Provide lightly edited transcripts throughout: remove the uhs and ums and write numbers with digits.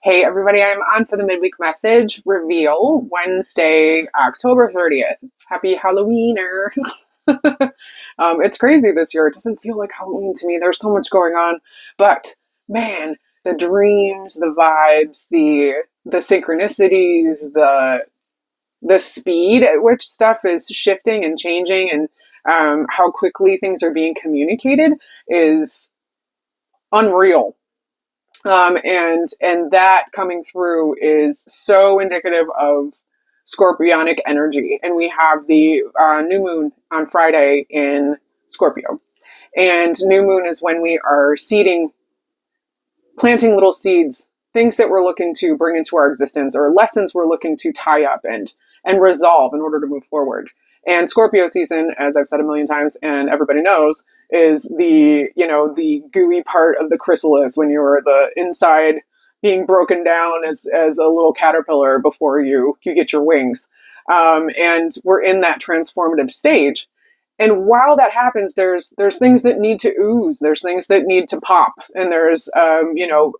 Hey everybody, I'm on for the midweek message reveal Wednesday, October 30th. Happy Halloweener. It's crazy this year. It doesn't feel like Halloween to me. There's so much going on. But man, the dreams, the vibes, the synchronicities, the speed at which stuff is shifting and changing and how quickly things are being communicated is unreal. And that coming through is so indicative of Scorpionic energy. And we have the new moon on Friday in Scorpio. And new moon is when we are seeding, planting little seeds, things that we're looking to bring into our existence or lessons we're looking to tie up and resolve in order to move forward. And Scorpio season, as I've said a million times and everybody knows, is the gooey part of the chrysalis when you're the inside being broken down as a little caterpillar before you get your wings. And we're in that transformative stage. And while that happens, there's things that need to ooze, there's things that need to pop, and there's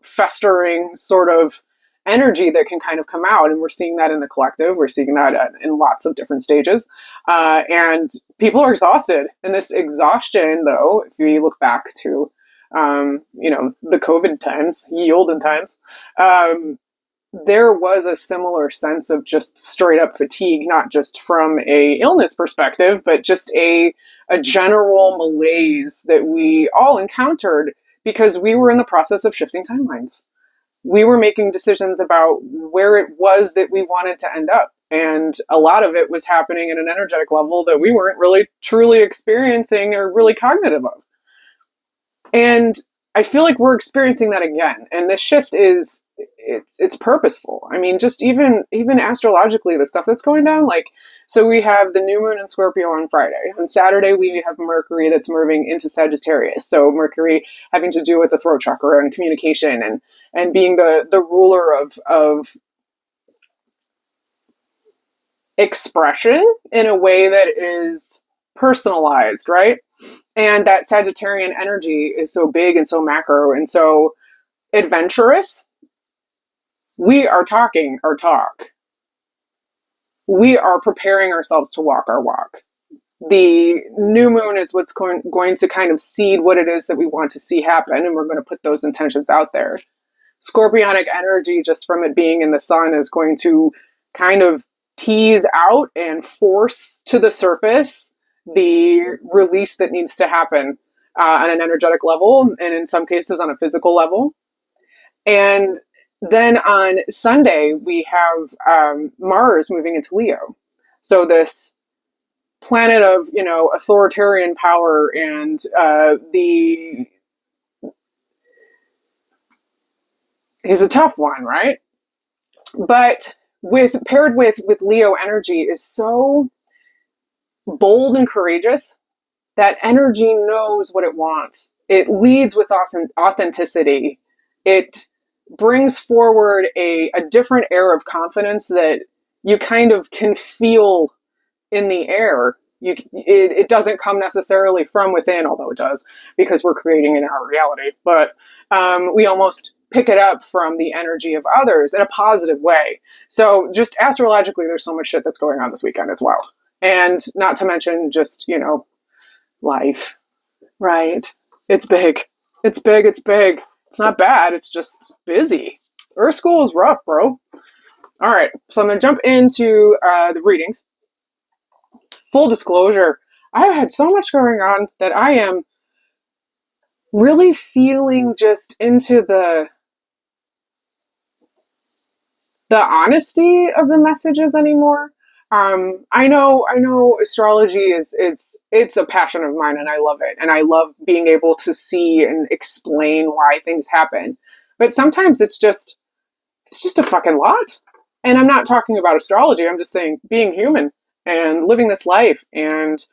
festering sort of energy that can kind of come out. And we're seeing that in the collective. We're seeing that in lots of different stages. And people are exhausted. And this exhaustion, though, if you look back to, the COVID times, ye olden times, there was a similar sense of just straight up fatigue, not just from a illness perspective, but just a general malaise that we all encountered because we were in the process of shifting timelines. We were making decisions about where it was that we wanted to end up. And a lot of it was happening at an energetic level that we weren't really truly experiencing or really cognitive of. And I feel like we're experiencing that again. And this shift it's purposeful. I mean, just even astrologically, the stuff that's going down, so we have the new moon in Scorpio on Friday. On Saturday, we have Mercury that's moving into Sagittarius. So Mercury having to do with the throat chakra and communication and being the ruler of expression in a way that is personalized, right? And that Sagittarian energy is so big and so macro and so adventurous. We are talking our talk. We are preparing ourselves to walk our walk. The new moon is what's going to kind of seed what it is that we want to see happen, and we're going to put those intentions out there. Scorpionic energy, just from it being in the sun, is going to kind of tease out and force to the surface the release that needs to happen on an energetic level, and in some cases on a physical level. And then on Sunday, we have Mars moving into Leo. So this planet of, authoritarian power and he's a tough one, right? But paired with Leo energy is so bold and courageous. That energy knows what it wants. It leads with authenticity. It brings forward a different air of confidence that you kind of can feel in the air. It doesn't come necessarily from within, although it does, because we're creating in our reality. But we almost pick it up from the energy of others in a positive way. So just astrologically, there's so much shit that's going on this weekend as well. And not to mention just, life, right? It's big. It's big. It's big. It's not bad. It's just busy. Earth school is rough, bro. All right. So I'm going to jump into the readings. Full disclosure, I've had so much going on that I am really feeling just into the honesty of the messages anymore. I know astrology it's a passion of mine and I love it. And I love being able to see and explain why things happen. But sometimes it's just a fucking lot. And I'm not talking about astrology. I'm just saying being human and living this life and,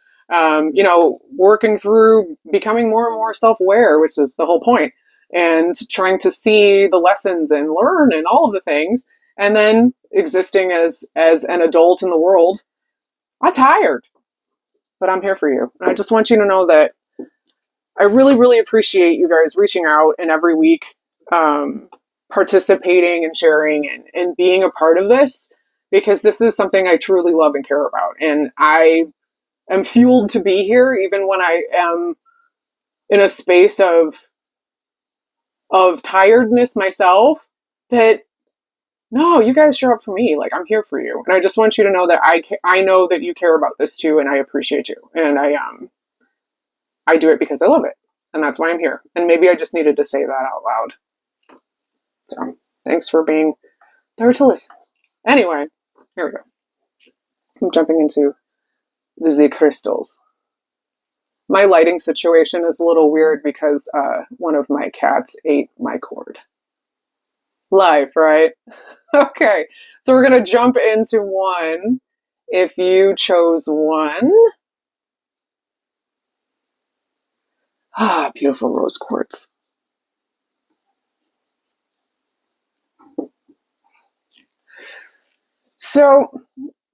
working through becoming more and more self-aware, which is the whole point, and trying to see the lessons and learn and all of the things. And then existing as an adult in the world. I'm tired, but I'm here for you. And I just want you to know that I really, really appreciate you guys reaching out and every week participating and sharing and being a part of this, because this is something I truly love and care about. And I am fueled to be here even when I am in a space of tiredness myself, that no, you guys show up for me. Like, I'm here for you. And I just want you to know that I know that you care about this too. And I appreciate you. And I do it because I love it. And that's why I'm here. And maybe I just needed to say that out loud. So thanks for being there to listen. Anyway, here we go. I'm jumping into the Z crystals. My lighting situation is a little weird because one of my cats ate my cord. Life, right? Okay, so we're going to jump into one. If you chose one. Ah, beautiful rose quartz. So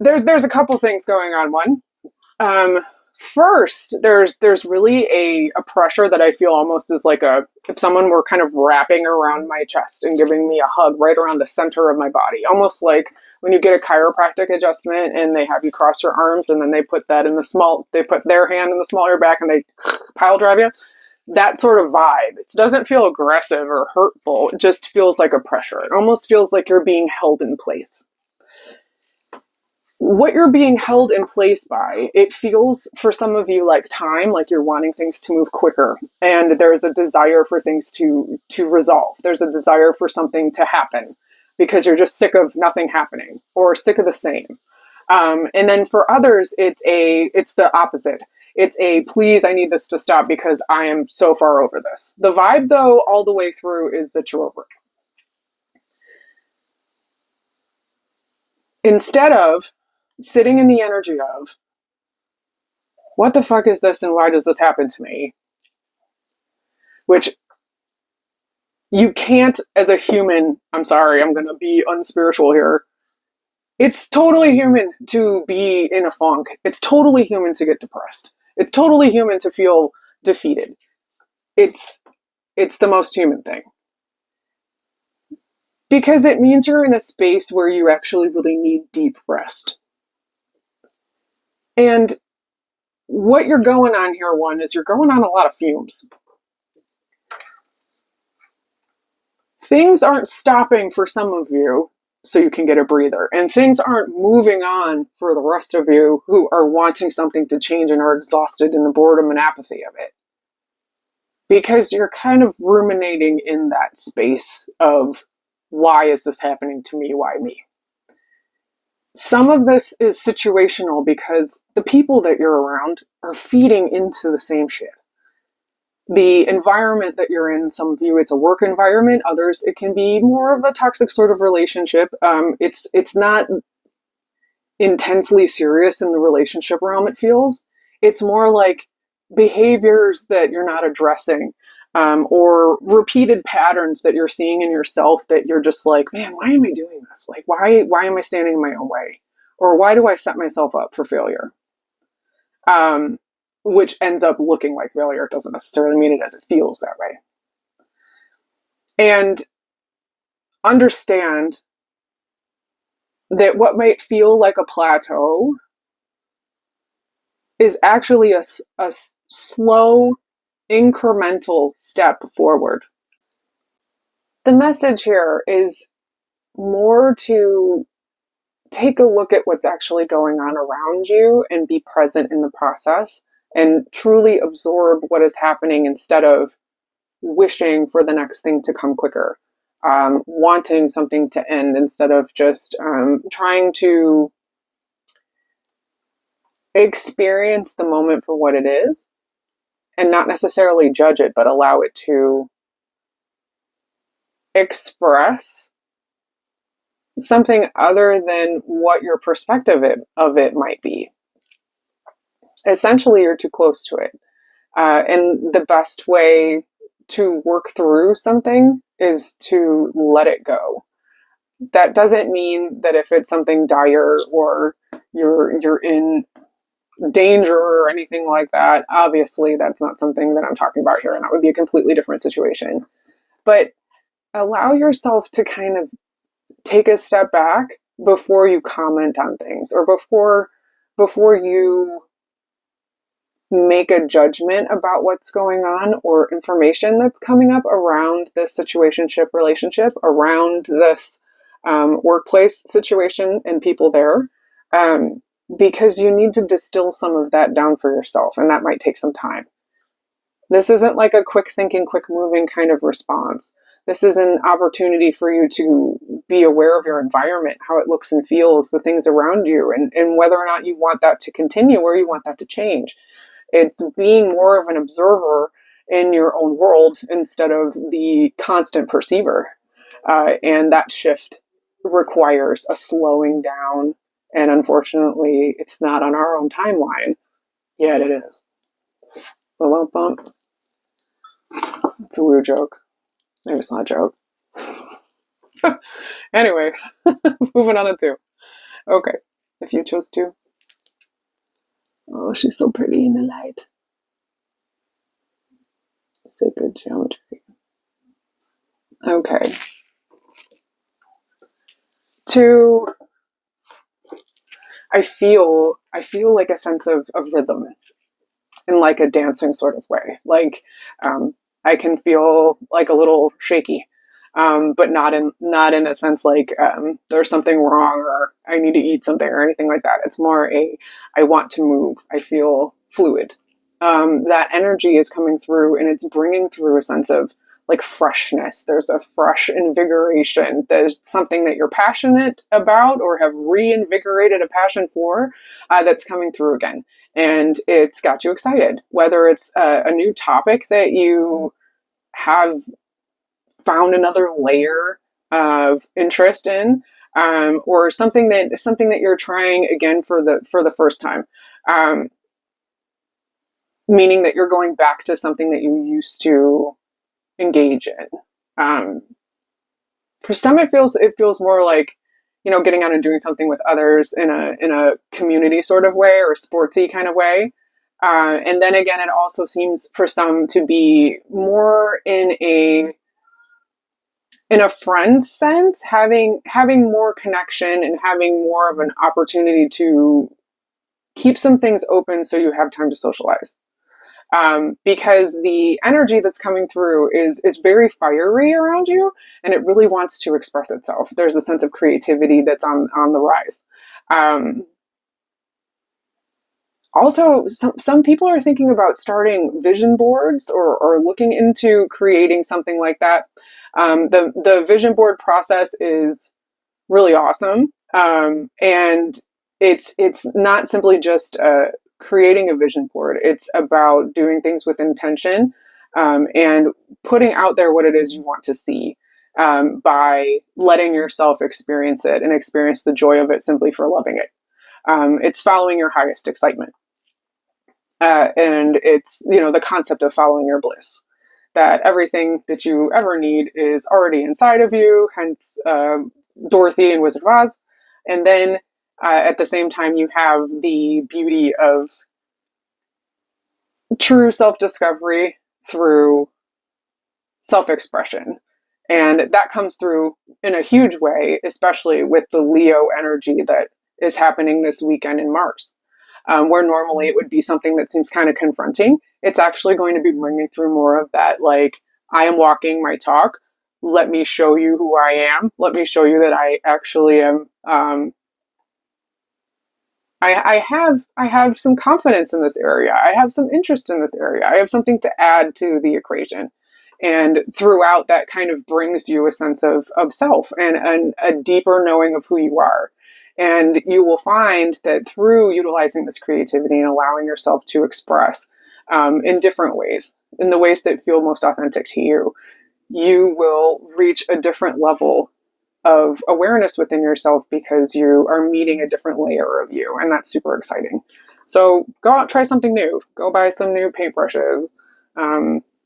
there's a couple things going on. One, first, there's really a pressure that I feel almost as like if someone were kind of wrapping around my chest and giving me a hug right around the center of my body, almost like when you get a chiropractic adjustment and they have you cross your arms and then they put their hand in the small of your back and they pile drive you. That sort of vibe. It doesn't feel aggressive or hurtful. It just feels like a pressure. It almost feels like you're being held in place. What you're being held in place by, it feels for some of you like time, like you're wanting things to move quicker, and there's a desire for things to resolve. There's a desire for something to happen because you're just sick of nothing happening or sick of the same. And then for others, it's the opposite. It's a please, I need this to stop because I am so far over this. The vibe, though, all the way through is that you're over it. Instead of sitting in the energy of, what the fuck is this and why does this happen to me? Which you can't, as a human, I'm sorry, I'm going to be unspiritual here. It's totally human to be in a funk. It's totally human to get depressed. It's totally human to feel defeated. It's the most human thing. Because it means you're in a space where you actually really need deep rest. And what you're going on here, one, is you're going on a lot of fumes. Things aren't stopping for some of you so you can get a breather. And things aren't moving on for the rest of you who are wanting something to change and are exhausted in the boredom and apathy of it. Because you're kind of ruminating in that space of, why is this happening to me? Why me? Some of this is situational because the people that you're around are feeding into the same shit. The environment that you're in, some of you, it's a work environment. Others, it can be more of a toxic sort of relationship. It's not intensely serious in the relationship realm, it feels. It's more like behaviors that you're not addressing, or repeated patterns that you're seeing in yourself that you're just like, man, why am I doing this? Like, why am I standing in my own way? Or why do I set myself up for failure? Which ends up looking like failure. It doesn't necessarily mean it as it feels that way. And understand that what might feel like a plateau is actually a slow, incremental step forward. The message here is more to take a look at what's actually going on around you and be present in the process and truly absorb what is happening instead of wishing for the next thing to come quicker, wanting something to end instead of just trying to experience the moment for what it is and not necessarily judge it, but allow it to express something other than what your perspective of it might be. Essentially, you're too close to it. And the best way to work through something is to let it go. That doesn't mean that if it's something dire or you're in danger or anything like that, obviously that's not something that I'm talking about here, and that would be a completely different situation. But allow yourself to kind of take a step back before you comment on things, or before you make a judgment about what's going on or information that's coming up around this situationship relationship, around this workplace situation and people there, because you need to distill some of that down for yourself, and that might take some time. This isn't like a quick thinking, quick moving kind of response. This is an opportunity for you to be aware of your environment, how it looks and feels, the things around you, and whether or not you want that to continue or you want that to change. It's being more of an observer in your own world instead of the constant perceiver. And that shift requires a slowing down. And unfortunately, it's not on our own timeline. Yet it is. Bump, bump. It's a weird joke. Maybe it's not a joke. Anyway, moving on to 2. Okay, if you chose 2. Oh, she's so pretty in the light. Sacred geometry. Okay. 2, I feel like a sense of rhythm in like a dancing sort of way. Like I can feel like a little shaky, but not in a sense like there's something wrong or I need to eat something or anything like that. It's more I want to move. I feel fluid. That energy is coming through, and it's bringing through a sense of like freshness. There's a fresh invigoration. There's something that you're passionate about or have reinvigorated a passion for that's coming through again. And it's got you excited, whether it's a new topic that you have found another layer of interest in, or something that you're trying again for the first time. Meaning that you're going back to something that you used to engage in. For some, it feels more like, getting out and doing something with others in a community sort of way or sportsy kind of way. And then again, it also seems for some to be more in a friend sense, having more connection and having more of an opportunity to keep some things open so you have time to socialize. Because the energy that's coming through is very fiery around you, and it really wants to express itself. There's a sense of creativity that's on the rise. Also, some people are thinking about starting vision boards or looking into creating something like that. The vision board process is really awesome, and it's not simply just creating a vision board. It's about doing things with intention, and putting out there what it is you want to see, by letting yourself experience it and experience the joy of it simply for loving it. It's following your highest excitement. And it's, the concept of following your bliss, that everything that you ever need is already inside of you, hence Dorothy and Wizard of Oz. And then at the same time, you have the beauty of true self-discovery through self-expression. And that comes through in a huge way, especially with the Leo energy that is happening this weekend in Mars. Where normally it would be something that seems kind of confronting, it's actually going to be bringing through more of that, like, I am walking my talk. Let me show you who I am. Let me show you that I actually am. I have some confidence in this area. I have some interest in this area. I have something to add to the equation. And throughout, that kind of brings you a sense of self and a deeper knowing of who you are. And you will find that through utilizing this creativity and allowing yourself to express in different ways, in the ways that feel most authentic to you, you will reach a different level of awareness within yourself because you are meeting a different layer of you. And that's super exciting. So go out, try something new. Go buy some new paintbrushes.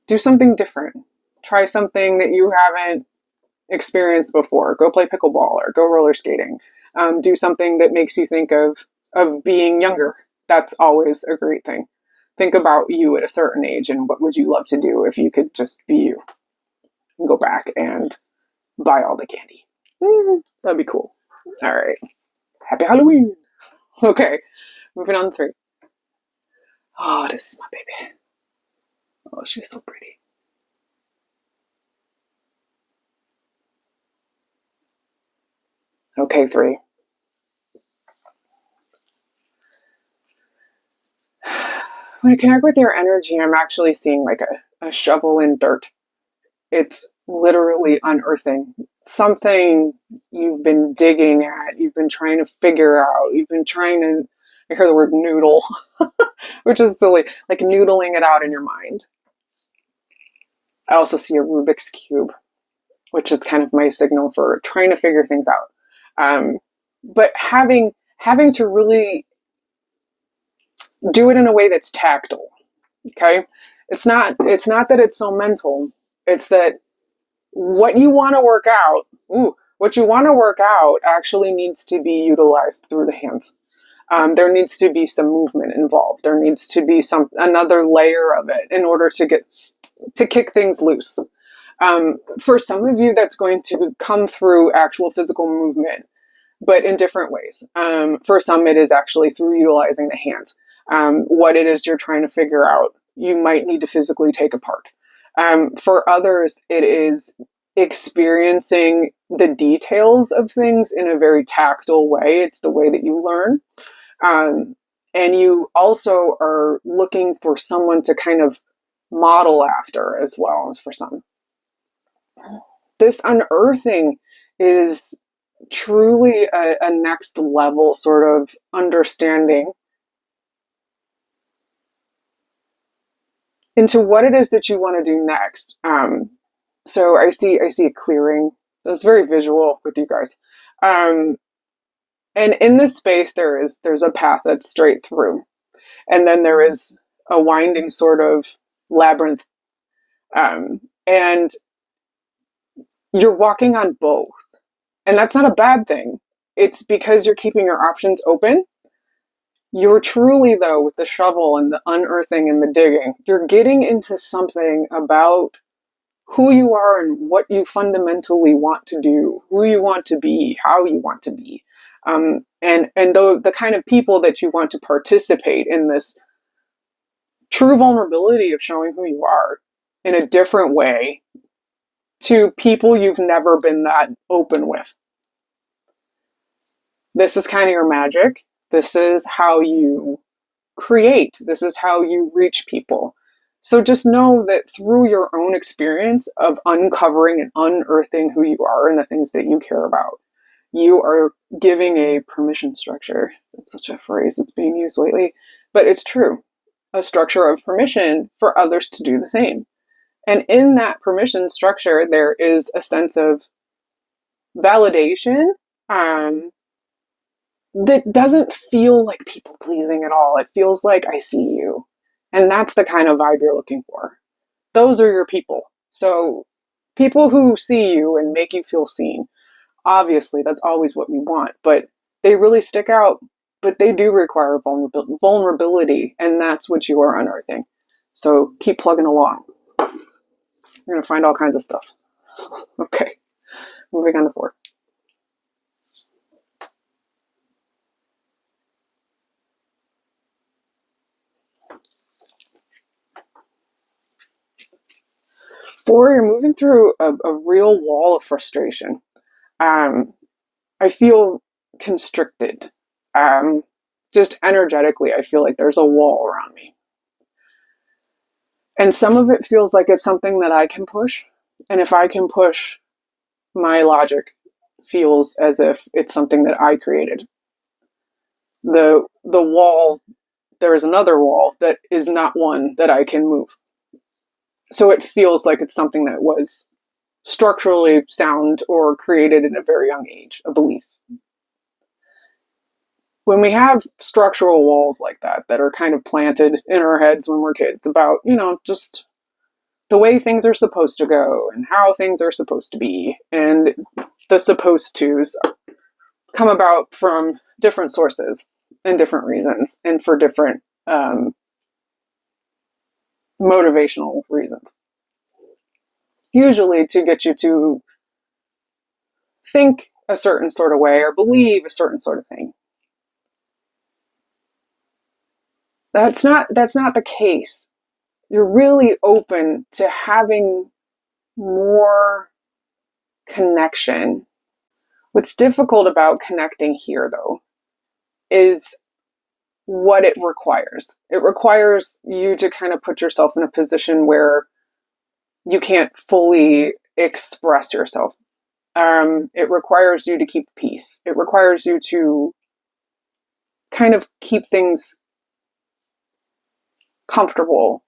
Do something different. Try something that you haven't experienced before. Go play pickleball or go roller skating. Do something that makes you think of being younger. That's always a great thing. Think about you at a certain age and what would you love to do if you could just be you, and go back and buy all the candy. That'd be cool. All right. Happy Halloween. Okay. Moving on to 3. Oh, this is my baby. Oh, she's so pretty. Okay, 3. When I connect with your energy, I'm actually seeing like a shovel in dirt. It's literally unearthing something you've been digging at, you've been trying to figure out, you've been trying to, I hear the word noodle, which is silly, like noodling it out in your mind. I also see a Rubik's Cube, which is kind of my signal for trying to figure things out. But having to really do it in a way that's tactile. Okay. It's not that it's so mental. It's that what you want to work out, actually needs to be utilized through the hands. There needs to be some movement involved. There needs to be another layer of it in order to kick things loose. For some of you, that's going to come through actual physical movement, but in different ways. For some, it is actually through utilizing the hands. What it is you're trying to figure out, you might need to physically take apart. For others, it is experiencing the details of things in a very tactile way. It's the way that you learn. And you also are looking for someone to kind of model after as well as for some. This unearthing is truly a next level sort of understanding into what it is that you want to do next. So I see a clearing. That's very visual with you guys. And in this space, there's a path that's straight through. And then there is a winding sort of labyrinth. And you're walking on both. And that's not a bad thing. It's because you're keeping your options open. You're truly, though, with the shovel and the unearthing and the digging, you're getting into something about who you are and what you fundamentally want to do, who you want to be, how you want to be. And the kind of people that you want to participate in this true vulnerability of showing who you are in a different way to people you've never been that open with. This is kind of your magic. This is how you create. This is how you reach people. So just know that through your own experience of uncovering and unearthing who you are and the things that you care about, you are giving a permission structure. That's such a phrase that's being used lately, but it's true. A structure of permission for others to do the same. And in that permission structure, there is a sense of validation that doesn't feel like people pleasing at all. It feels like I see you. And that's the kind of vibe you're looking for. Those are your people. So people who see you and make you feel seen, obviously that's always what we want, but they really stick out, but they do require vulnerability, and that's what you are unearthing. So keep plugging along. You're going to find all kinds of stuff. Okay, moving on to 4. You're moving through a real wall of frustration. I feel constricted. Just energetically, I feel like there's a wall around me. And some of it feels like it's something that I can push. And if I can push, my logic feels as if it's something that I created. The wall, there is another wall that is not one that I can move. So it feels like it's something that was structurally sound or created at a very young age, a belief. When we have structural walls like that are kind of planted in our heads when we're kids about, just the way things are supposed to go and how things are supposed to be, and the supposed tos come about from different sources and different reasons and for different motivational reasons. Usually to get you to think a certain sort of way or believe a certain sort of thing. That's not the case. You're really open to having more connection. What's difficult about connecting here, though, is what it requires. It requires you to kind of put yourself in a position where you can't fully express yourself. It requires you to keep peace. It requires you to kind of keep things comfortable.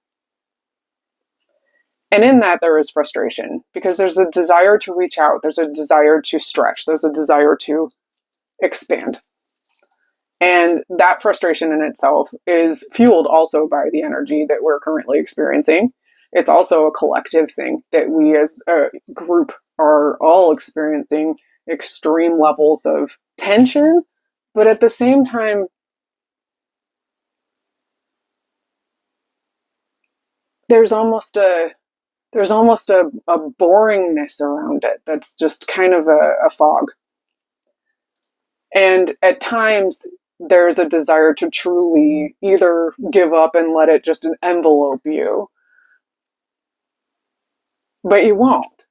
And in that, there is frustration because there's a desire to reach out. There's a desire to stretch. There's a desire to expand. And that frustration in itself is fueled also by the energy that we're currently experiencing. It's also a collective thing that we as a group are all experiencing extreme levels of tension, but at the same time, there's almost a boringness around it that's just kind of a fog. And at times, there's a desire to truly either give up and let it just envelope you, but you won't.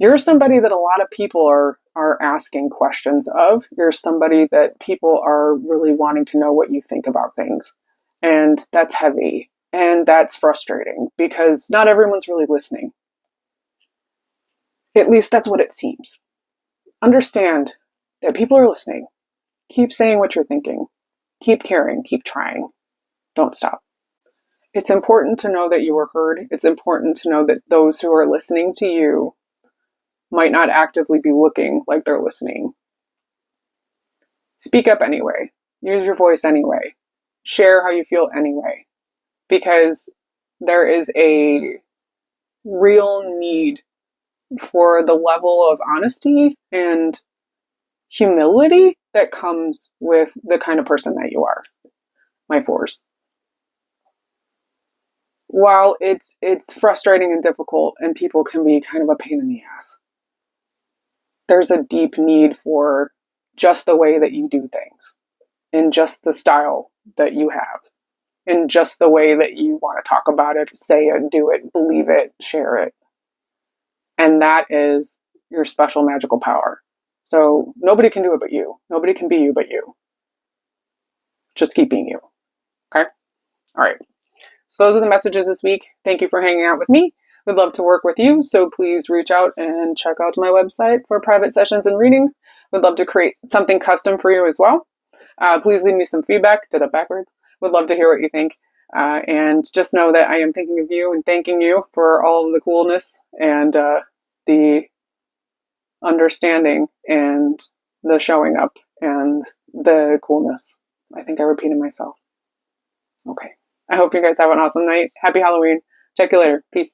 You're somebody that a lot of people are asking questions of. You're somebody that people are really wanting to know what you think about things. And that's heavy. And that's frustrating because not everyone's really listening. At least that's what it seems. Understand that people are listening. Keep saying what you're thinking. Keep caring. Keep trying. Don't stop. It's important to know that you are heard. It's important to know that those who are listening to you might not actively be looking like they're listening. Speak up anyway. Use your voice anyway. Share how you feel anyway. Because there is a real need for the level of honesty and humility that comes with the kind of person that you are, my fours. While it's frustrating and difficult and people can be kind of a pain in the ass, there's a deep need for just the way that you do things and just the style that you have and just the way that you want to talk about it, say it, do it, believe it, share it. And that is your special magical power. So nobody can do it but you. Nobody can be you but you. Just keep being you. Okay? All right. So those are the messages this week. Thank you for hanging out with me. Would love to work with you. So please reach out and check out my website for private sessions and readings. Would love to create something custom for you as well. Please leave me some feedback. Did that backwards. Would love to hear what you think. And just know that I am thinking of you and thanking you for all of the coolness and the understanding and the showing up and the coolness. I think I repeated myself. Okay. I hope you guys have an awesome night. Happy Halloween. Check you later. Peace.